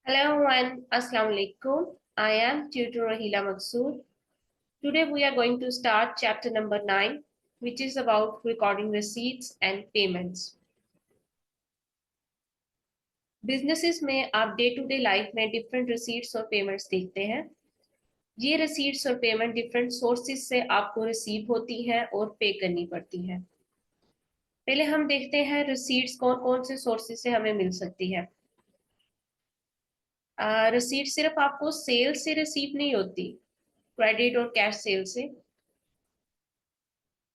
Hello everyone, Assalamu alaikum. I am Tutor Rahila Maksud. Today we are going to start chapter number 9, which is about recording receipts and payments. Businesses में आप day to day life में different receipts और payments देखते हैं. ये receipts और payment different sources से आपको रिसीव होती हैं और पे करनी पड़ती हैं. पहले हम देखते हैं receipts कौन कौन से सोर्सेज से हमें मिल सकती है. रिसीट सिर्फ आपको सेल से रिसीव नहीं होती, क्रेडिट और कैश सेल से.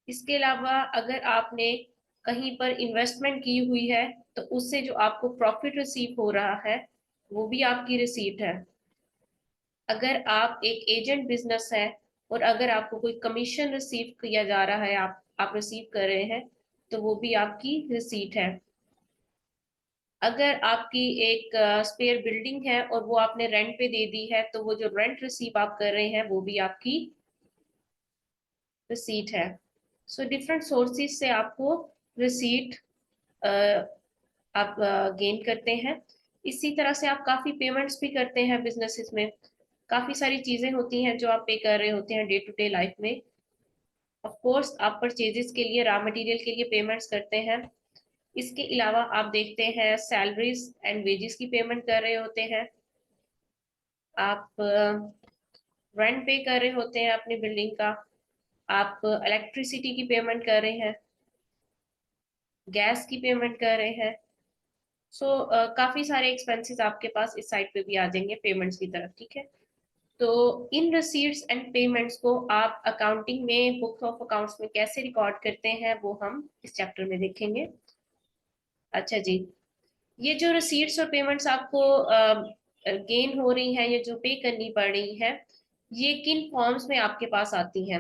इसके अलावा अगर आपने कहीं पर इन्वेस्टमेंट की हुई है तो उससे जो आपको प्रॉफिट रिसीव हो रहा है वो भी आपकी रिसीट है. अगर आप एक एजेंट बिजनेस है और अगर आपको कोई कमीशन रिसीव किया जा रहा है, आप रिसीव कर रहे हैं, तो वो भी आपकी रिसीट है. अगर आपकी एक स्पेयर बिल्डिंग है और वो आपने रेंट पे दे दी है, तो वो जो रेंट रिसीव आप कर रहे हैं वो भी आपकी रिसीट है. सो डिफरेंट सोर्सेज से आपको रिसीट आप गेन करते हैं. इसी तरह से आप काफी पेमेंट्स भी करते हैं. बिजनेसेस में काफी सारी चीजें होती हैं जो आप पे कर रहे होते हैं डे टू डे लाइफ में. ऑफ कोर्स आप परचेजेस के लिए, रॉ मटेरियल के लिए पेमेंट्स करते हैं. इसके अलावा आप देखते हैं सैलरीज एंड वेजेस की पेमेंट कर रहे होते हैं. आप रेंट पे कर रहे होते हैं अपनी बिल्डिंग का. आप इलेक्ट्रिसिटी की पेमेंट कर रहे हैं, गैस की पेमेंट कर रहे हैं. सो काफी सारे एक्सपेंसेस आपके पास इस साइड पे भी आ जाएंगे पेमेंट्स की तरफ. ठीक है, तो इन रिसीट्स एंड पेमेंट्स को आप अकाउंटिंग में, बुक्स ऑफ अकाउंट्स में कैसे रिकॉर्ड करते हैं वो हम इस चैप्टर में देखेंगे. अच्छा जी, ये जो रिसीट्स और पेमेंट्स आपको गेन हो रही हैं, ये जो पे करनी पड़ रही है, ये किन फॉर्म्स में आपके पास आती हैं.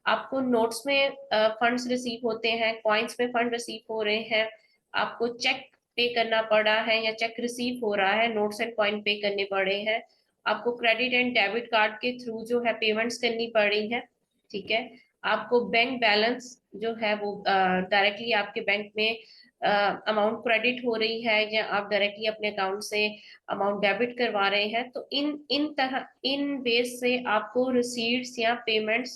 आपको नोट्स में फंड्स रिसीव होते हैं, कॉइन्स में फंड रिसीव हो रहे हैं, आपको चेक पे करना पड़ रहा है या चेक रिसीव हो रहा है, नोट्स एंड कॉइन पे करने पड़ रहे हैं, आपको क्रेडिट एंड डेबिट कार्ड के थ्रू जो है पेमेंट्स करनी पड़ रही है. ठीक है, आपको बैंक बैलेंस जो है वो डायरेक्टली आपके बैंक में अमाउंट क्रेडिट हो रही है या आप डायरेक्टली अपने अकाउंट से अमाउंट डेबिट करवा रहे हैं, तो इन बेस से आपको रिसीट्स या पेमेंट्स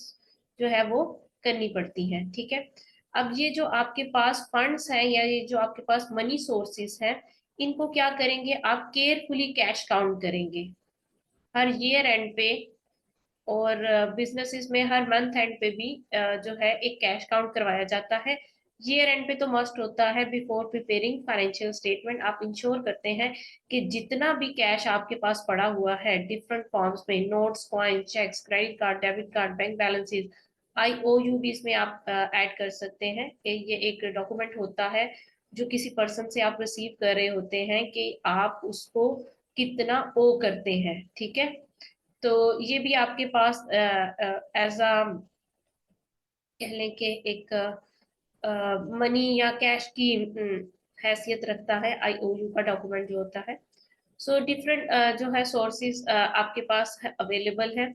जो है वो करनी पड़ती हैं. ठीक है, अब ये जो आपके पास फंड्स हैं या ये जो आपके पास मनी सोर्सेस हैं, इनको क्या करेंगे, आप केयरफुली कैश काउंट करेंगे हर ईयर एंड पे. और बिजनेसेस में हर मंथ एंड पे भी जो है एक कैश काउंट करवाया जाता है. ईयर एंड पे तो मस्ट होता है. बिफोर प्रिपेयरिंग फाइनेंशियल स्टेटमेंट आप इंश्योर करते हैं कि जितना भी कैश आपके पास पड़ा हुआ है डिफरेंट फॉर्म्स में, notes, coin, cheques, credit card, debit card, bank balances, IOU भी इसमें आप ऐड कर सकते हैं कि ये एक डॉक्यूमेंट होता है जो किसी पर्सन से आप रिसीव कर रहे होते हैं कि आप उसको कितना ओ करते हैं. ठीक है, तो ये भी आपके पास एज अ कह लें कि एक मनी या कैश की हैसियत रखता है IOU का डॉक्यूमेंट जो होता है. सो डिफरेंट जो है सोर्सेज आपके पास अवेलेबल है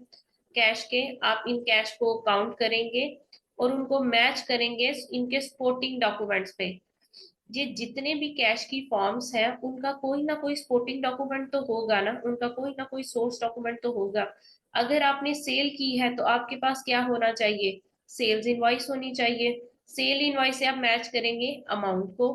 कैश के. आप इन कैश को काउंट करेंगे और उनको मैच करेंगे इनके सपोर्टिंग डॉक्यूमेंट्स पे. ये जितने भी कैश की फॉर्म्स हैं उनका कोई ना कोई सपोर्टिंग डॉक्यूमेंट तो होगा ना, उनका कोई ना कोई सोर्स डॉक्यूमेंट तो होगा. अगर आपने सेल की है तो आपके पास क्या होना चाहिए, सेल्स इनवॉइस होनी चाहिए. सेल इनवॉइस से आप मैच करेंगे अमाउंट को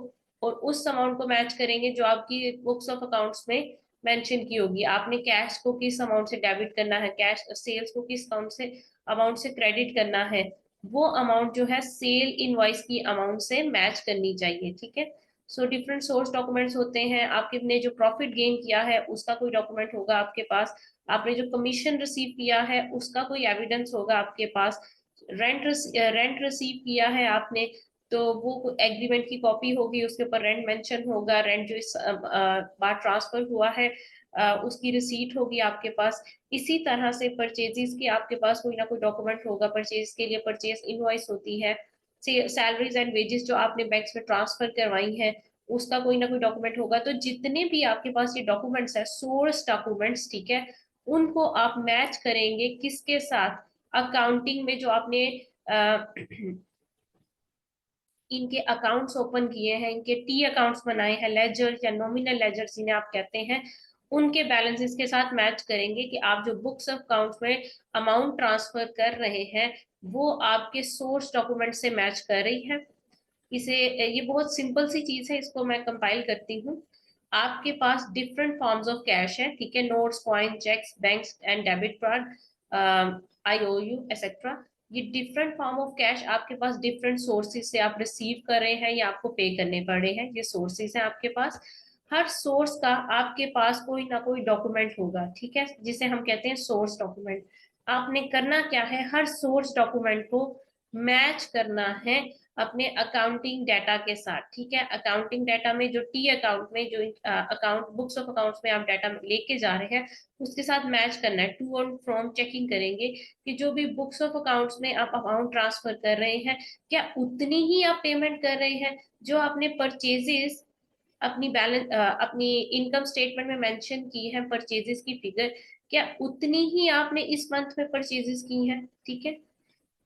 और उस अमाउंट को मैच करेंगे जो आपकी बुक्स ऑफ अकाउंट्स में मेंशन की होगी. आपने कैश को किस अमाउंट से डेबिट करना है, कैश सेल्स को किस अमाउंट से क्रेडिट करना है, वो अमाउंट जो है सेल इनवॉइस की अमाउंट से मैच करनी चाहिए. ठीक है, सो डिफरेंट सोर्स डॉक्यूमेंट्स होते हैं. आपने जो प्रॉफिट गेन किया है उसका कोई डॉक्यूमेंट होगा आपके पास, आपने जो कमीशन रिसीव किया है उसका कोई एविडेंस होगा आपके पास, रेंट रिसीव किया है आपने तो वो एग्रीमेंट की कॉपी होगी, उसके ऊपर रेंट मेंशन होगा, रेंट जो इस बार ट्रांसफर हुआ है उसकी रिसीट होगी आपके पास. इसी तरह से परचेजेस की आपके पास कोई ना कोई डॉक्यूमेंट होगा. परचेज के लिए परचेज इनवॉइस होती है. सैलरीज एंड वेजेस जो आपने बैंक्स में ट्रांसफर करवाई है उसका कोई ना कोई डॉक्यूमेंट होगा. तो जितने भी आपके पास ये डॉक्यूमेंट्स है, सोर्स डॉक्यूमेंट्स, ठीक है, उनको आप मैच करेंगे किसके साथ, अकाउंटिंग में जो आपने इनके अकाउंट्स ओपन किए हैं, इनके टी अकाउंट्स बनाए हैं, लेजर या नॉमिनल लेजर जिन्हें आप कहते हैं, उनके बैलेंसेस के साथ मैच करेंगे कि आप जो बुक्स ऑफ अकाउंट में अमाउंट ट्रांसफर कर रहे हैं वो आपके सोर्स डॉक्यूमेंट से मैच कर रही है। इसे ये बहुत सिंपल सी चीज है, इसको मैं कंपाइल करती हूँ। आपके पास डिफरेंट फॉर्म्स ऑफ कैश है, ठीक है, notes, coin, cheques, banks and debit card, IOU etcetera. ये डिफरेंट फॉर्म ऑफ कैश आपके पास डिफरेंट सोर्सेज से आप रिसीव कर रहे हैं या आपको पे करने पड़ रहे हैं, ये सोर्सेज हैं आपके पास। हर सोर्स का आपके पास कोई ना कोई डॉक्यूमेंट होगा, ठीक है, जिसे हम कहते हैं सोर्स डॉक्यूमेंट। आपने करना क्या है, हर सोर्स डॉक्यूमेंट को मैच करना है अपने अकाउंटिंग डाटा के साथ, ठीक है। अकाउंटिंग डाटा में जो टी अकाउंट में जो अकाउंट बुक्स ऑफ अकाउंट्स में आप डाटा लेके जा रहे हैं उसके साथ मैच करना है। टू एंड फ्रॉम चेकिंग करेंगे कि जो भी बुक्स ऑफ अकाउंट्स में आप अमाउंट ट्रांसफर कर रहे हैं क्या उतनी ही आप पेमेंट कर रहे हैं जो आपने परचेजेस अपनी अपनी इनकम स्टेटमेंट में मेंशन की है परचेजेस की फिगर, क्या उतनी ही आपने इस मंथ में परचेजेस की है, ठीक है।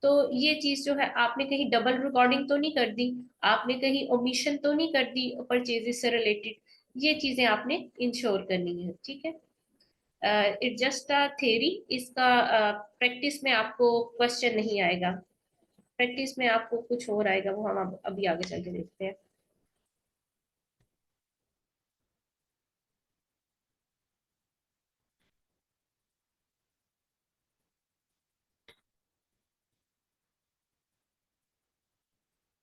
तो ये चीज जो है आपने कहीं डबल रिकॉर्डिंग तो नहीं कर दी, आपने कहीं ओमिशन तो नहीं कर दी परचेजेस से रिलेटेड, ये चीजें आपने इंश्योर करनी है, ठीक है। इट जस्ट अ थ्योरी, इसका प्रैक्टिस में आपको क्वेश्चन नहीं आएगा, प्रैक्टिस में आपको कुछ और आएगा, वो हम अभी आगे चल के देखते हैं।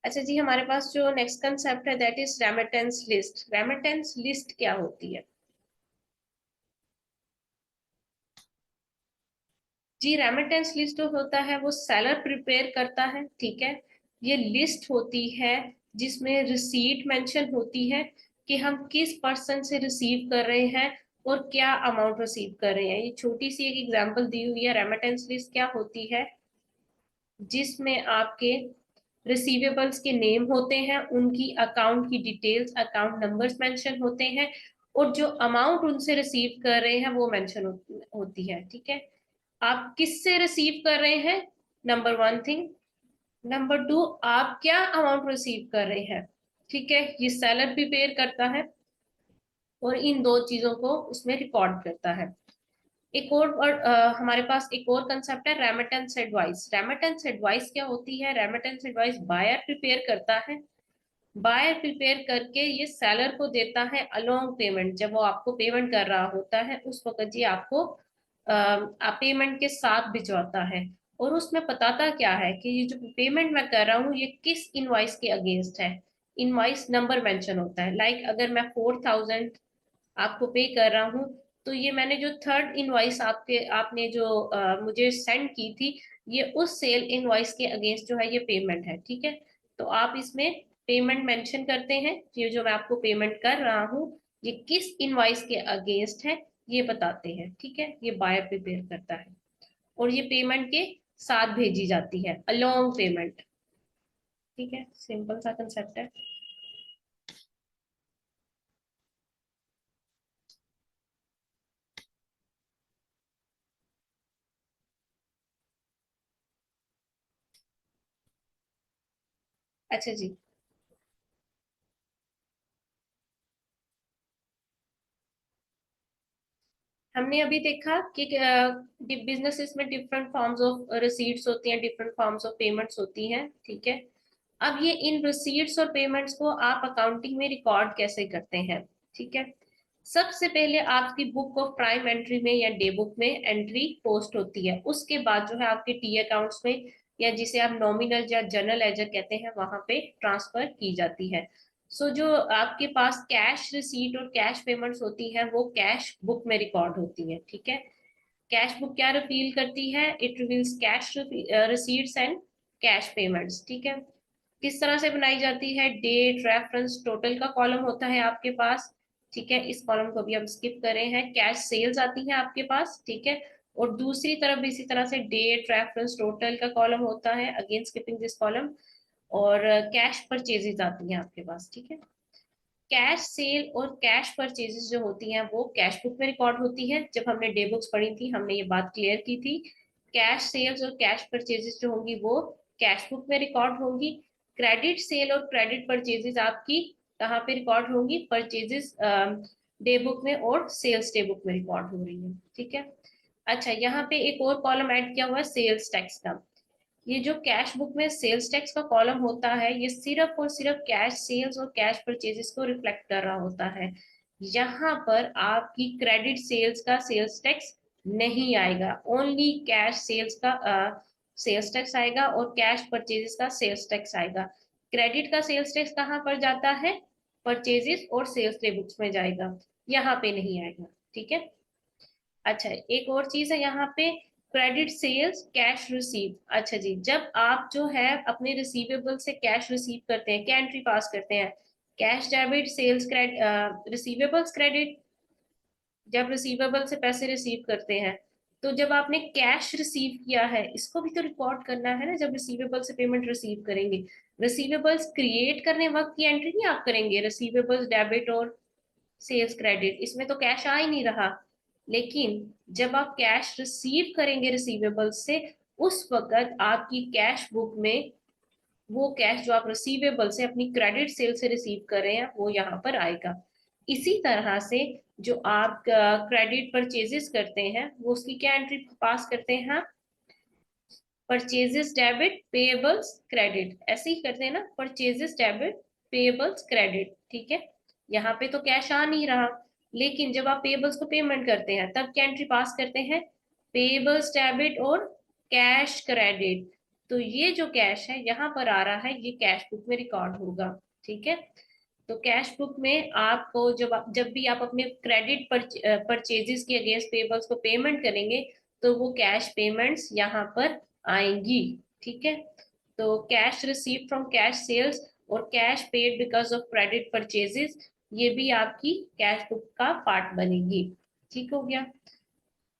अच्छा जी, हमारे पास जो नेक्स्ट कंसेप्ट है that is remittance list. Remittance list क्या होती है जी? रेमिटेंस लिस्ट जो होता है वो सेलर प्रिपेयर करता है, ठीक है। ये लिस्ट होती है जिसमें रिसीट मेंशन होती है कि हम किस पर्सन से रिसीव कर रहे हैं और क्या अमाउंट रिसीव कर रहे हैं। ये छोटी सी एक एग्जांपल दी हुई है। रेमिटेंस लिस्ट क्या होती है, जिसमें आपके रिसीवेबल्स के नेम होते हैं, उनकी अकाउंट की डिटेल्स, अकाउंट नंबर्स मेंशन होते हैं और जो अमाउंट उनसे रिसीव कर रहे हैं वो मेंशन होती है, ठीक है। आप किससे रिसीव कर रहे हैं, number one thing. Number two, आप क्या अमाउंट रिसीव कर रहे हैं, ठीक है, ये सेलर प्रिपेयर करता है और इन दो चीजों को उसमें रिकॉर्ड करता है। एक और हमारे पास एक और कंसेप्ट है रेमिटेंस एडवाइस। रेमिटेंस एडवाइस क्या होती है, रेमिटेंस एडवाइस बायर प्रिपेयर करता है। बायर प्रिपेयर करके ये सेलर को देता है अलोंग पेमेंट, जब वो आपको पेमेंट कर रहा होता है उस वक्त जी आपको पेमेंट के साथ भिजवाता है। और उसमें बताता क्या है कि ये जो पेमेंट मैं कर रहा हूँ ये किस इनवाइस के अगेंस्ट है, इनवाइस नंबर मेंशन होता है। लाइक अगर मैं 4000 आपको पे कर रहा हूँ तो ये मैंने जो थर्ड इनवाइस आपने जो मुझे सेंड की थी ये उस सेल इनवाइस के अगेंस्ट जो है ये पेमेंट है, ठीक है। तो आप इसमें पेमेंट मेंशन करते हैं, ये जो मैं आपको पेमेंट कर रहा हूँ ये किस इनवाइस के अगेंस्ट है ये बताते हैं, ठीक है। ये बायर प्रिपेयर करता है और ये पेमेंट के साथ भेजी जाती है अलोंग पेमेंट, ठीक है। सिंपल सा कंसेप्ट है। अच्छा जी, हमने अभी देखा कि बिजनेसेस में डिफरेंट फॉर्म्स ऑफ रिसीट्स होती हैं, डिफरेंट फॉर्म्स ऑफ पेमेंट्स होती हैं, ठीक है। अब ये इन रिसीट्स और पेमेंट्स को आप अकाउंटिंग में रिकॉर्ड कैसे करते हैं, ठीक है। सबसे पहले आपकी बुक ऑफ प्राइम एंट्री में या डे बुक में एंट्री पोस्ट होती है, उसके बाद जो है आपके टी अकाउंट्स में या जिसे आप नॉमिनल या जनरल लेजर कहते हैं वहां पे ट्रांसफर की जाती है। सो जो आपके पास कैश रिसीट और कैश पेमेंट्स होती है वो कैश बुक में रिकॉर्ड होती है, ठीक है। कैश बुक क्या रिवील करती है, it reveals cash receipts and cash payments, ठीक है। किस तरह से बनाई जाती है, डेट, रेफरेंस, टोटल का कॉलम होता है आपके पास, ठीक है। इस कॉलम को भी हम स्किप करे हैं। कैश सेल्स आती है आपके पास, ठीक है। और दूसरी तरफ भी इसी तरह से डेट, रेफरेंस, टोटल का कॉलम होता है, अगेन स्किपिंग दिस कॉलम। और कैश परचेजेस आती हैं आपके पास, ठीक है। कैश सेल और कैश परचेजेस जो होती हैं वो कैश बुक में रिकॉर्ड होती है। जब हमने डे बुक्स पढ़ी थी हमने ये बात क्लियर की थी, कैश सेल्स और कैश परचेजेस जो होंगी वो कैश बुक में रिकॉर्ड होंगी। क्रेडिट सेल और क्रेडिट परचेजेस आपकी कहाँ पे रिकॉर्ड होंगी, परचेजेस डे बुक में और सेल्स डे बुक में रिकॉर्ड हो रही है। ठीक है। अच्छा, यहाँ पे एक और कॉलम ऐड किया हुआ है सेल्स टैक्स का। ये जो कैश बुक में सेल्स टैक्स का कॉलम होता है, ये सिर्फ और सिर्फ कैश सेल्स और कैश परचेजेस को रिफ्लेक्ट कर रहा होता है। यहाँ पर आपकी क्रेडिट सेल्स का सेल्स टैक्स नहीं आएगा, ओनली कैश सेल्स का सेल्स टैक्स आएगा और कैश परचेजेस का सेल्स टैक्स आएगा। क्रेडिट का सेल्स टैक्स कहाँ पर जाता है? परचेजेस और सेल्स डे बुक्स में जाएगा, यहाँ पे नहीं आएगा। ठीक है। अच्छा, एक और चीज है यहाँ पे, क्रेडिट सेल्स कैश रिसीव। अच्छा जी, जब आप जो है अपने रिसीवेबल से कैश रिसीव करते हैं, क्या एंट्री पास करते हैं? Cash debit sales credit, receivables credit. जब रिसीवेबल से पैसे रिसीव करते हैं, तो जब आपने कैश रिसीव किया है, इसको भी तो रिकॉर्ड करना है ना, जब रिसीवेबल से पेमेंट रिसीव करेंगे। रिसीवेबल्स क्रिएट करने वक्त की एंट्री नहीं आप करेंगे, रिसीवेबल्स डेबिट और सेल्स क्रेडिट, इसमें तो कैश आ ही नहीं रहा। लेकिन जब आप कैश रिसीव करेंगे रिसीवेबल्स से, उस वक्त आपकी कैश बुक में वो कैश जो आप रिसीवेबल से अपनी क्रेडिट सेल से रिसीव कर रहे हैं वो यहाँ पर आएगा। इसी तरह से जो आप क्रेडिट परचेजेस करते हैं, वो उसकी क्या एंट्री पास करते हैं आप? परचेजेस डेबिट पेएबल्स क्रेडिट, ऐसे ही करते हैं ना, परचेजेस डेबिट पेएबल्स क्रेडिट। ठीक है। यहाँ पे तो कैश आ नहीं रहा, लेकिन जब आप पेएबल्स को पेमेंट करते हैं तब क्या एंट्री पास करते हैं? पेएबल्स डेबिट और कैश क्रेडिट। तो ये जो कैश है यहाँ पर आ रहा है, ये कैश बुक में रिकॉर्ड होगा। ठीक है। तो कैश बुक में आपको जब भी आप अपने क्रेडिट परचेजेस के अगेंस्ट पेबल्स को पेमेंट करेंगे, तो वो कैश पेमेंट्स यहाँ पर आएंगी। ठीक है। तो cash receive from cash sales और cash paid because of credit purchases, ये भी आपकी कैश बुक का पार्ट बनेगी। ठीक हो गया।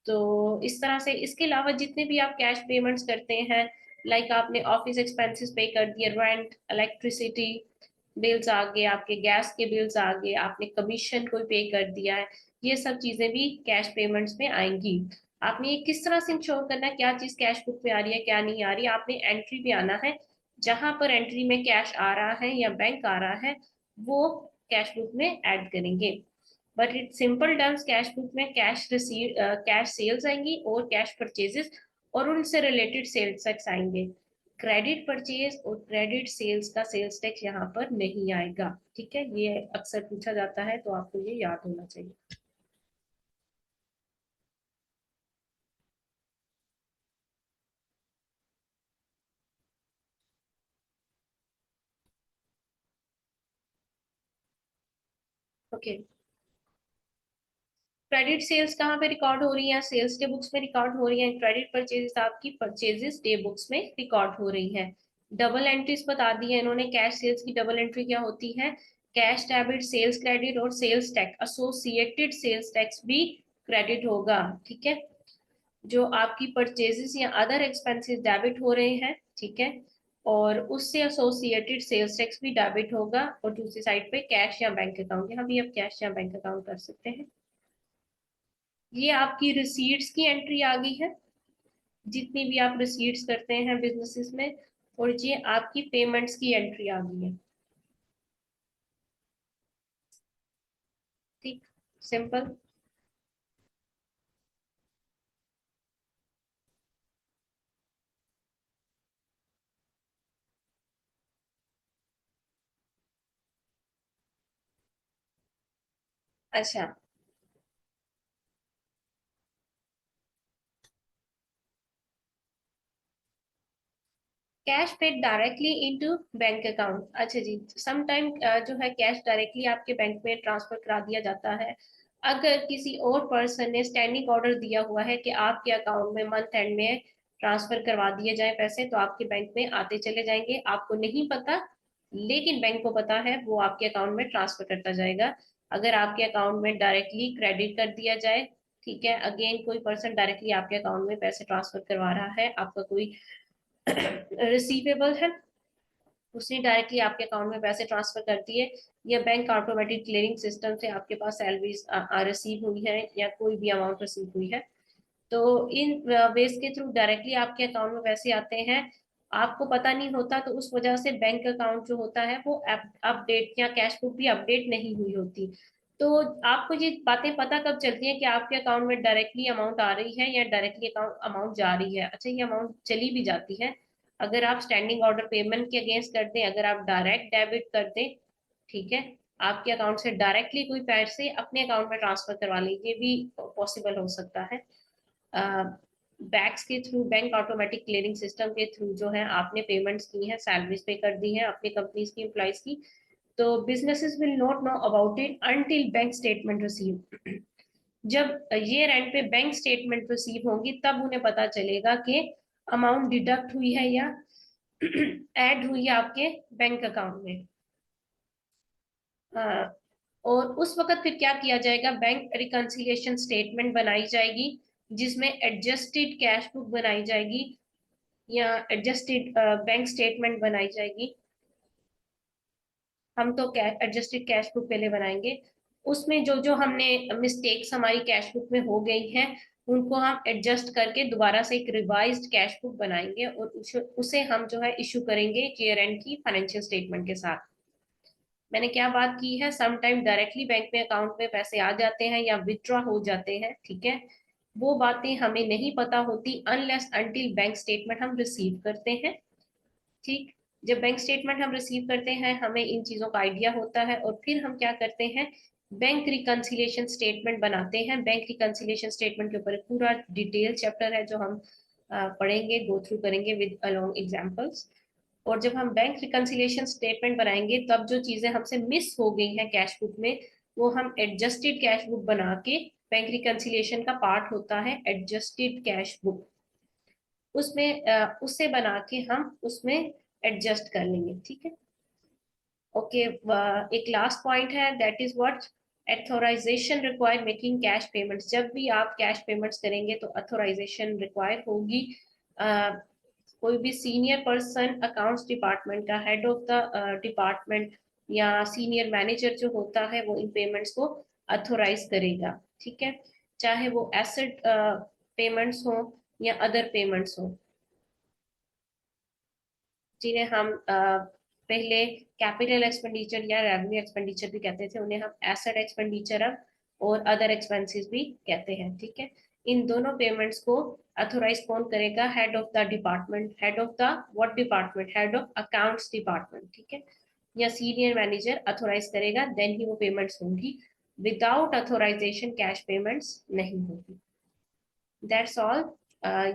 तो इस तरह से इसके अलावा जितने भी आप कैश पेमेंट्स करते हैं, लाइक आपने ऑफिस एक्सपेंसेस पे कर दिए, रेंट, इलेक्ट्रिसिटी बिल्स आ गए, आपके गैस के बिल्स आ गए, आपने कमीशन कोई पे कर दिया है, ये सब चीजें भी कैश पेमेंट्स में आएंगी। आपने ये किस तरह से इंश्योर करना है क्या चीज कैश बुक में आ रही है क्या नहीं आ रही है? आपने एंट्री भी आना है, जहां पर एंट्री में कैश आ रहा है या बैंक आ रहा है, वो कैश बुक में ऐड करेंगे। But it simple terms, cash book में कैश रिसीव कैश सेल्स आएंगी और कैश परचेजेस और उनसे रिलेटेड सेल्स टैक्स आएंगे। क्रेडिट परचेज और क्रेडिट सेल्स का सेल्स टैक्स यहाँ पर नहीं आएगा। ठीक है, ये अक्सर पूछा जाता है, तो आपको ये याद होना चाहिए। ओके। क्रेडिट सेल्स कहाँ पे रिकॉर्ड हो रही है? सेल्स डे बुक्स में रिकॉर्ड हो रही है। क्रेडिट परचेजेस आपकी परचेजेस डे बुक्स में रिकॉर्ड हो रही है। डबल एंट्रीज बता दी है इन्होंने। कैश सेल्स की डबल एंट्री क्या होती है? कैश डेबिट सेल्स क्रेडिट और sales tax, associated sales tax भी क्रेडिट होगा। ठीक है। जो आपकी परचेजेस या अदर एक्सपेंसेस डेबिट हो रहे हैं, ठीक है, और उससे एसोसिएटेड सेल्स टैक्स भी डेबिट होगा। और दूसरी साइड पे कैश या बैंक अकाउंट, यहाँ भी आप कैश या बैंक अकाउंट कर सकते हैं। ये आपकी रिसीट्स की एंट्री आ गई है, जितनी भी आप रिसीट्स करते हैं बिजनेसेस में, और ये आपकी पेमेंट्स की एंट्री आ गई है। ठीक, सिंपल। अच्छा, cash paid directly into bank account. अच्छा जी, सम टाइम जो है कैश डायरेक्टली आपके बैंक में ट्रांसफर करा दिया जाता है। अगर किसी और पर्सन ने स्टैंडिंग ऑर्डर दिया हुआ है कि आपके अकाउंट में मंथ एंड में ट्रांसफर करवा दिए जाए पैसे, तो आपके बैंक में आते चले जाएंगे, आपको नहीं पता, लेकिन बैंक को पता है, वो आपके अकाउंट में ट्रांसफर करता जाएगा। अगर आपके अकाउंट में डायरेक्टली क्रेडिट कर दिया जाए, ठीक है, अगेन कोई पर्सन डायरेक्टली आपके अकाउंट में पैसे ट्रांसफर करवा रहा है, आपका कोई रिसीवेबल है, उसने डायरेक्टली आपके अकाउंट में पैसे ट्रांसफर कर दिए, या बैंक ऑटोमेटिक क्लियरिंग सिस्टम से आपके पास सैलरीज रिसीव हुई है या कोई भी अमाउंट रिसीव हुई है, तो इन वेज के थ्रू डायरेक्टली आपके अकाउंट में पैसे आते हैं, आपको पता नहीं होता, तो उस वजह से बैंक अकाउंट जो होता है वो अपडेट या कैश बुक भी अपडेट नहीं हुई होती। तो आपको ये बातें पता कब चलती है कि आपके अकाउंट में डायरेक्टली अमाउंट आ रही है या डायरेक्टली अकाउंट अमाउंट जा रही है? अच्छा, ये अमाउंट चली भी जाती है अगर आप स्टैंडिंग ऑर्डर पेमेंट के अगेंस्ट करते हैं, अगर आप डायरेक्ट डेबिट करते हैं, ठीक है, आपके अकाउंट से डायरेक्टली कोई पैसे अपने अकाउंट में ट्रांसफर करवा लीजिए, भी पॉसिबल हो सकता है। बैंक्स के through, bank automatic clearing system के थ्रू जो है आपने पेमेंट्स की हैं, सैलरीज पे कर दी है अपनी कंपनीज की एम्प्लॉइज की, तो businesses will not know about it until bank statement receive। जब ईयर एंड पे बैंक स्टेटमेंट रिसीव होंगी तब उन्हें पता चलेगा कि अमाउंट डिडक्ट हुई है या ऐड हुई है आपके बैंक अकाउंट में। और उस वक्त फिर क्या किया जाएगा, बैंक रिकंसिलिएशन स्टेटमेंट बनाई जाएगी, जिसमें एडजस्टेड कैश बुक बनाई जाएगी या एडजस्टेड बैंक स्टेटमेंट बनाई जाएगी। हम तो एडजस्टेड कैश बुक पहले बनाएंगे, उसमें जो जो हमने मिस्टेक्स हमारी कैश बुक में हो गई हैं उनको हम एडजस्ट करके दोबारा से एक रिवाइज्ड कैश बुक बनाएंगे और उसे हम जो है इशू करेंगे ईयर एंड की फाइनेंशियल स्टेटमेंट के साथ। मैंने क्या बात की है, सम टाइम डायरेक्टली बैंक में अकाउंट में पैसे आ जाते हैं या विथड्रॉ हो जाते हैं, ठीक है, वो बातें हमें नहीं पता होती अनलेस अनटिल बैंक स्टेटमेंट हम रिसीव करते हैं। ठीक, जब बैंक स्टेटमेंट हम रिसीव करते हैं हमें इन चीजों का आइडिया होता है और फिर हम क्या करते हैं, बैंक रिकंसिलिएशन स्टेटमेंट बनाते हैं। बैंक रिकंसिलिएशन स्टेटमेंट के ऊपर पूरा डिटेल चैप्टर है जो हम पढ़ेंगे, गो थ्रू करेंगे विद अलोंग एग्जांपल्स। और जब हम बैंक रिकंसिलिएशन स्टेटमेंट बनाएंगे तब जो चीजें हमसे मिस हो गई हैं कैश बुक में, वो हम एडजस्टेड कैश बुक बना के, बैंक रिकंसिलिएशन का पार्ट होता है एडजस्टेड कैश बुक, उसमें उससे बना के हम उसमें एडजस्ट कर लेंगे, ठीक है। ओके, एक लास्ट पॉइंट है, that is what authorisation require making cash payments. जब भी आप कैश पेमेंट्स करेंगे तो अथोराइजेशन रिक्वायर होगी। कोई भी सीनियर पर्सन अकाउंट्स डिपार्टमेंट का, हेड ऑफ द डिपार्टमेंट या सीनियर मैनेजर जो होता है वो इन पेमेंट्स को अथोराइज करेगा, ठीक है, चाहे वो एसेट पेमेंट्स हो या अदर पेमेंट्स हो, जिन्हें हम पहले कैपिटल एक्सपेंडिचर या रेवेन्यू एक्सपेंडिचर भी कहते थे, उन्हें हम एसेट एक्सपेंडिचर और अदर एक्सपेंसेस भी कहते हैं, ठीक है। इन दोनों पेमेंट्स को अथोराइज कौन करेगा, head of the department, head of the what department, head of accounts department, ठीक है, या सीनियर मैनेजर अथोराइज करेगा, देन ही वो पेमेंट्स होंगी। विदाउट अथोराइजेशन कैश पेमेंट्स नहीं होगी। That's all.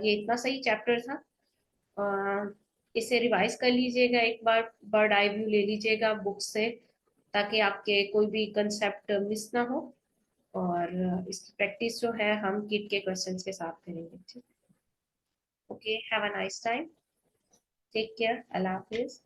ये इतना सही चैप्टर था। इसे रिवाइज कर लीजिएगा एक बार, बर्ड आई व्यू ले लीजिएगा बुक से, ताकि आपके कोई भी कंसेप्ट मिस ना हो। और इसकी प्रैक्टिस जो है हम किट के क्वेश्चंस के साथ करेंगे, ठीक। Okay, have a nice time, take care, अल्लाह हाफिज।